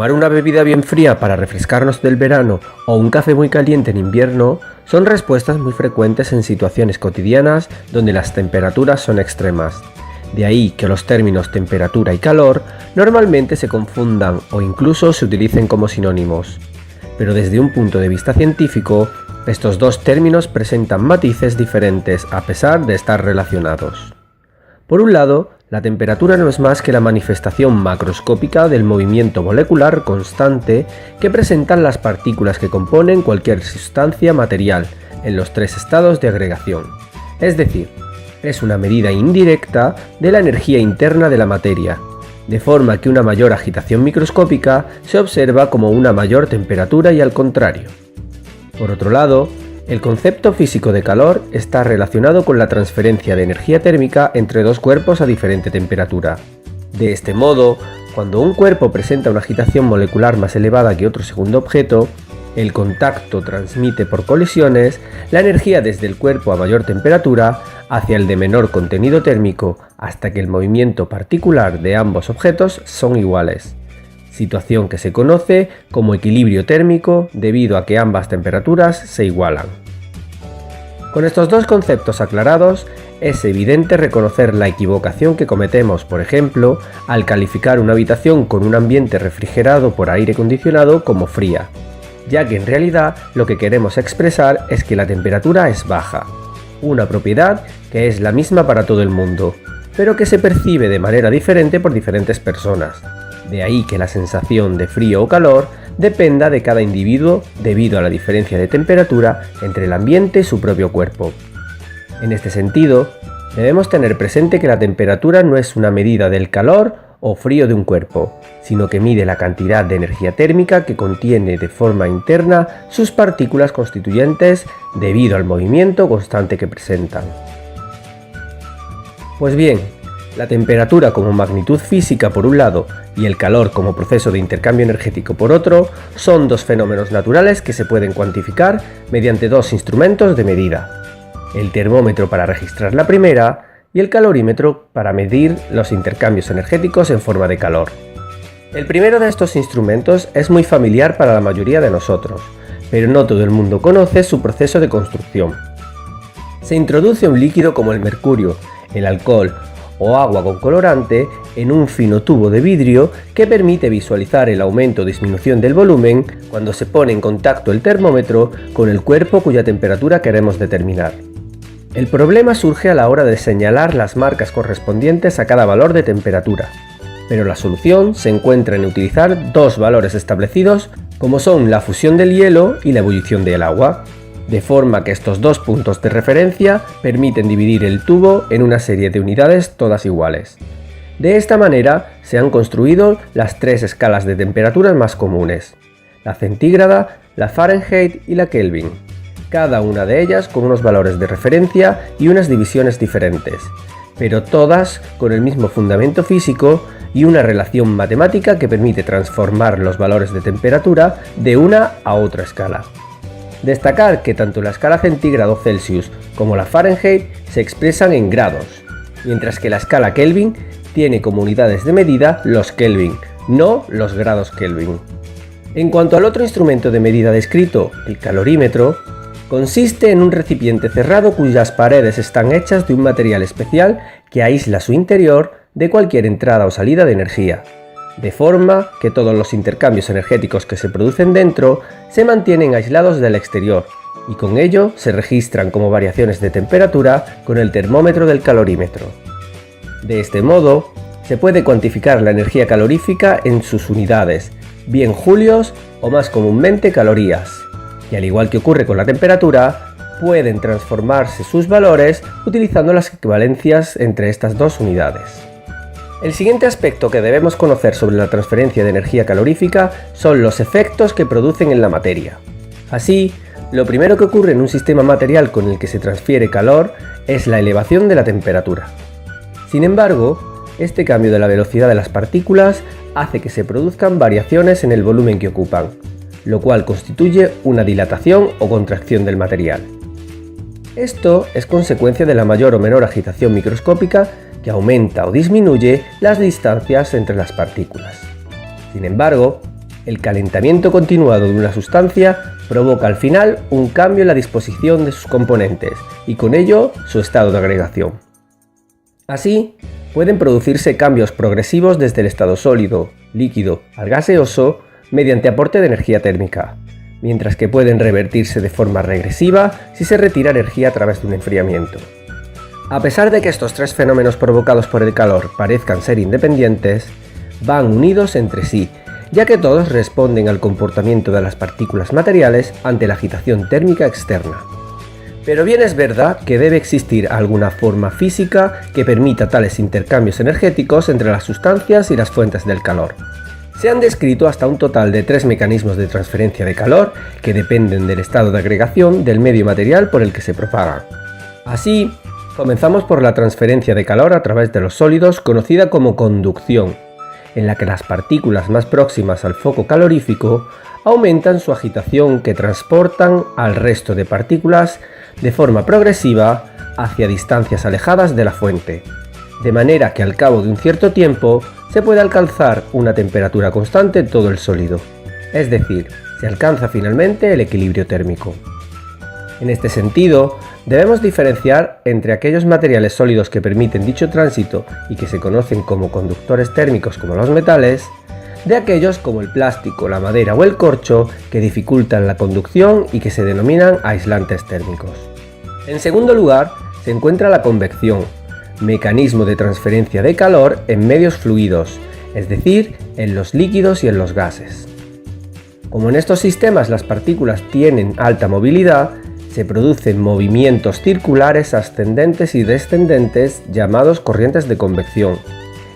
Tomar una bebida bien fría para refrescarnos del verano o un café muy caliente en invierno son respuestas muy frecuentes en situaciones cotidianas donde las temperaturas son extremas. De ahí que los términos temperatura y calor normalmente se confundan o incluso se utilicen como sinónimos. Pero desde un punto de vista científico, estos dos términos presentan matices diferentes a pesar de estar relacionados. Por un lado, la temperatura no es más que la manifestación macroscópica del movimiento molecular constante que presentan las partículas que componen cualquier sustancia material en los tres estados de agregación. Es decir, es una medida indirecta de la energía interna de la materia, de forma que una mayor agitación microscópica se observa como una mayor temperatura y al contrario. Por otro lado, el concepto físico de calor está relacionado con la transferencia de energía térmica entre dos cuerpos a diferente temperatura. De este modo, cuando un cuerpo presenta una agitación molecular más elevada que otro segundo objeto, el contacto transmite por colisiones la energía desde el cuerpo a mayor temperatura hacia el de menor contenido térmico hasta que el movimiento particular de ambos objetos son iguales. Situación que se conoce como equilibrio térmico debido a que ambas temperaturas se igualan. Con estos dos conceptos aclarados, es evidente reconocer la equivocación que cometemos, por ejemplo, al calificar una habitación con un ambiente refrigerado por aire acondicionado como fría, ya que en realidad lo que queremos expresar es que la temperatura es baja, una propiedad que es la misma para todo el mundo, pero que se percibe de manera diferente por diferentes personas. De ahí que la sensación de frío o calor dependa de cada individuo debido a la diferencia de temperatura entre el ambiente y su propio cuerpo. En este sentido, debemos tener presente que la temperatura no es una medida del calor o frío de un cuerpo, sino que mide la cantidad de energía térmica que contiene de forma interna sus partículas constituyentes debido al movimiento constante que presentan. Pues bien, la temperatura como magnitud física por un lado y el calor como proceso de intercambio energético por otro son dos fenómenos naturales que se pueden cuantificar mediante dos instrumentos de medida: el termómetro para registrar la primera y el calorímetro para medir los intercambios energéticos en forma de calor. El primero de estos instrumentos es muy familiar para la mayoría de nosotros, pero no todo el mundo conoce su proceso de construcción. Se introduce un líquido como el mercurio, el alcohol o agua con colorante en un fino tubo de vidrio que permite visualizar el aumento o disminución del volumen cuando se pone en contacto el termómetro con el cuerpo cuya temperatura queremos determinar. El problema surge a la hora de señalar las marcas correspondientes a cada valor de temperatura, pero la solución se encuentra en utilizar dos valores establecidos como son la fusión del hielo y la ebullición del agua, de forma que estos dos puntos de referencia permiten dividir el tubo en una serie de unidades todas iguales. De esta manera se han construido las tres escalas de temperaturas más comunes: la centígrada, la Fahrenheit y la Kelvin, cada una de ellas con unos valores de referencia y unas divisiones diferentes, pero todas con el mismo fundamento físico y una relación matemática que permite transformar los valores de temperatura de una a otra escala. Destacar que tanto la escala centígrado Celsius como la Fahrenheit se expresan en grados, mientras que la escala Kelvin tiene como unidades de medida los Kelvin, no los grados Kelvin. En cuanto al otro instrumento de medida descrito, el calorímetro, consiste en un recipiente cerrado cuyas paredes están hechas de un material especial que aísla su interior de cualquier entrada o salida de energía, de forma que todos los intercambios energéticos que se producen dentro se mantienen aislados del exterior y con ello se registran como variaciones de temperatura con el termómetro del calorímetro. De este modo, se puede cuantificar la energía calorífica en sus unidades, bien julios o más comúnmente calorías, y al igual que ocurre con la temperatura, pueden transformarse sus valores utilizando las equivalencias entre estas dos unidades. El siguiente aspecto que debemos conocer sobre la transferencia de energía calorífica son los efectos que producen en la materia. Así, lo primero que ocurre en un sistema material con el que se transfiere calor es la elevación de la temperatura. Sin embargo, este cambio de la velocidad de las partículas hace que se produzcan variaciones en el volumen que ocupan, lo cual constituye una dilatación o contracción del material. Esto es consecuencia de la mayor o menor agitación microscópica que aumenta o disminuye las distancias entre las partículas. Sin embargo, El calentamiento continuado de una sustancia provoca al final un cambio en la disposición de sus componentes y con ello su estado de agregación. Así, pueden producirse cambios progresivos desde el estado sólido, líquido al gaseoso mediante aporte de energía térmica, mientras que pueden revertirse de forma regresiva si se retira energía a través de un enfriamiento. A pesar de que estos tres fenómenos provocados por el calor parezcan ser independientes, van unidos entre sí, ya que todos responden al comportamiento de las partículas materiales ante la agitación térmica externa. Pero bien es verdad que debe existir alguna forma física que permita tales intercambios energéticos entre las sustancias y las fuentes del calor. Se han descrito hasta un total de 3 mecanismos de transferencia de calor que dependen del estado de agregación del medio material por el que se propagan. Así, comenzamos por la transferencia de calor a través de los sólidos, conocida como conducción, en la que las partículas más próximas al foco calorífico aumentan su agitación que transportan al resto de partículas de forma progresiva hacia distancias alejadas de la fuente, de manera que al cabo de un cierto tiempo se puede alcanzar una temperatura constante en todo el sólido, es decir, se alcanza finalmente el equilibrio térmico. En este sentido, debemos diferenciar entre aquellos materiales sólidos que permiten dicho tránsito y que se conocen como conductores térmicos como los metales, de aquellos como el plástico, la madera o el corcho que dificultan la conducción y que se denominan aislantes térmicos. En segundo lugar, se encuentra la convección, mecanismo de transferencia de calor en medios fluidos, es decir, en los líquidos y en los gases. Como en estos sistemas las partículas tienen alta movilidad, se producen movimientos circulares ascendentes y descendentes llamados corrientes de convección,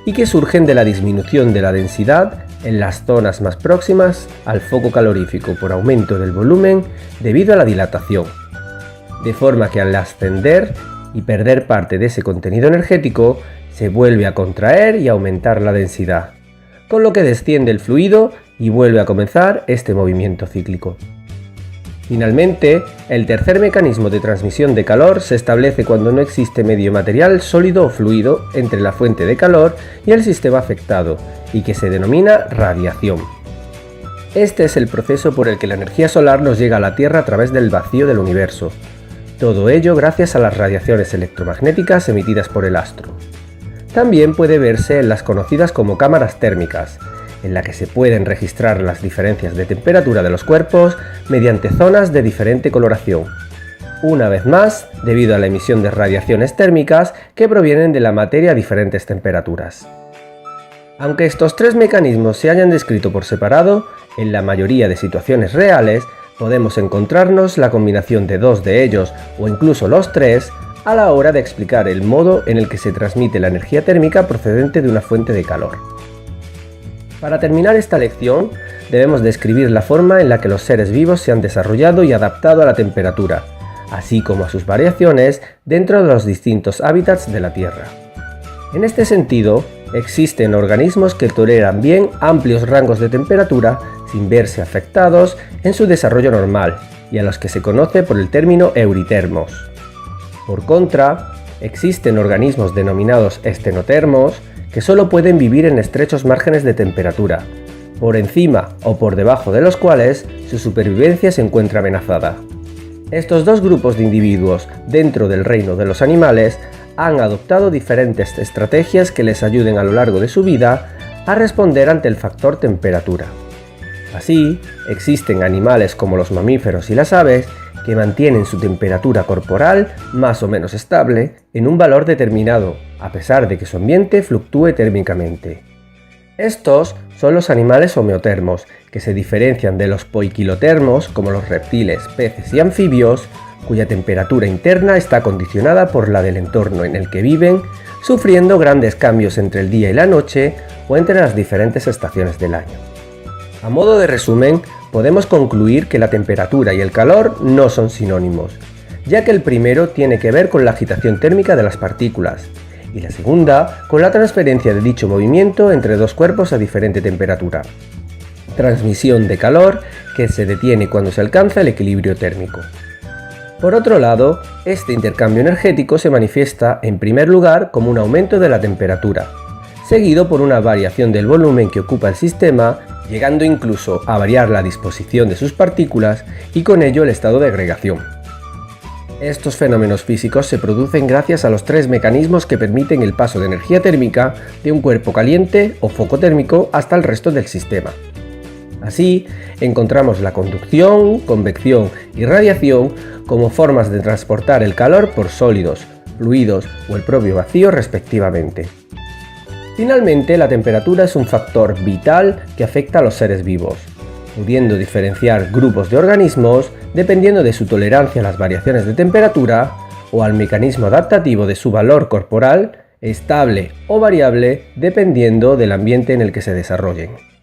y que surgen de la disminución de la densidad en las zonas más próximas al foco calorífico por aumento del volumen debido a la dilatación, de forma que al ascender y perder parte de ese contenido energético se vuelve a contraer y aumentar la densidad, con lo que desciende el fluido y vuelve a comenzar este movimiento cíclico. Finalmente, el tercer mecanismo de transmisión de calor se establece cuando no existe medio material sólido o fluido entre la fuente de calor y el sistema afectado, y que se denomina radiación. Este es el proceso por el que la energía solar nos llega a la Tierra a través del vacío del universo. Todo ello gracias a las radiaciones electromagnéticas emitidas por el astro. También puede verse en las conocidas como cámaras térmicas, en la que se pueden registrar las diferencias de temperatura de los cuerpos mediante zonas de diferente coloración. Una vez más, debido a la emisión de radiaciones térmicas que provienen de la materia a diferentes temperaturas. Aunque estos tres mecanismos se hayan descrito por separado, en la mayoría de situaciones reales podemos encontrarnos la combinación de dos de ellos o incluso los tres a la hora de explicar el modo en el que se transmite la energía térmica procedente de una fuente de calor. Para terminar esta lección, debemos describir la forma en la que los seres vivos se han desarrollado y adaptado a la temperatura, así como a sus variaciones dentro de los distintos hábitats de la Tierra. En este sentido, existen organismos que toleran bien amplios rangos de temperatura sin verse afectados en su desarrollo normal y a los que se conoce por el término euritermos. Por contra, existen organismos denominados estenotermos que solo pueden vivir en estrechos márgenes de temperatura, por encima o por debajo de los cuales su supervivencia se encuentra amenazada. Estos dos grupos de individuos dentro del reino de los animales han adoptado diferentes estrategias que les ayuden a lo largo de su vida a responder ante el factor temperatura. Así, existen animales como los mamíferos y las aves que mantienen su temperatura corporal más o menos estable en un valor determinado, a pesar de que su ambiente fluctúe térmicamente. Estos son los animales homeotermos, que se diferencian de los poiquilotermos, como los reptiles, peces y anfibios, cuya temperatura interna está condicionada por la del entorno en el que viven, sufriendo grandes cambios entre el día y la noche o entre las diferentes estaciones del año. A modo de resumen, podemos concluir que la temperatura y el calor no son sinónimos, ya que el primero tiene que ver con la agitación térmica de las partículas, y la segunda con la transferencia de dicho movimiento entre dos cuerpos a diferente temperatura. Transmisión de calor que se detiene cuando se alcanza el equilibrio térmico. Por otro lado, este intercambio energético se manifiesta en primer lugar como un aumento de la temperatura, seguido por una variación del volumen que ocupa el sistema llegando incluso a variar la disposición de sus partículas y con ello el estado de agregación. Estos fenómenos físicos se producen gracias a los tres mecanismos que permiten el paso de energía térmica de un cuerpo caliente o foco térmico hasta el resto del sistema. Así, encontramos la conducción, convección y radiación como formas de transportar el calor por sólidos, fluidos o el propio vacío respectivamente. Finalmente, la temperatura es un factor vital que afecta a los seres vivos, pudiendo diferenciar grupos de organismos dependiendo de su tolerancia a las variaciones de temperatura o al mecanismo adaptativo de su valor corporal, estable o variable dependiendo del ambiente en el que se desarrollen.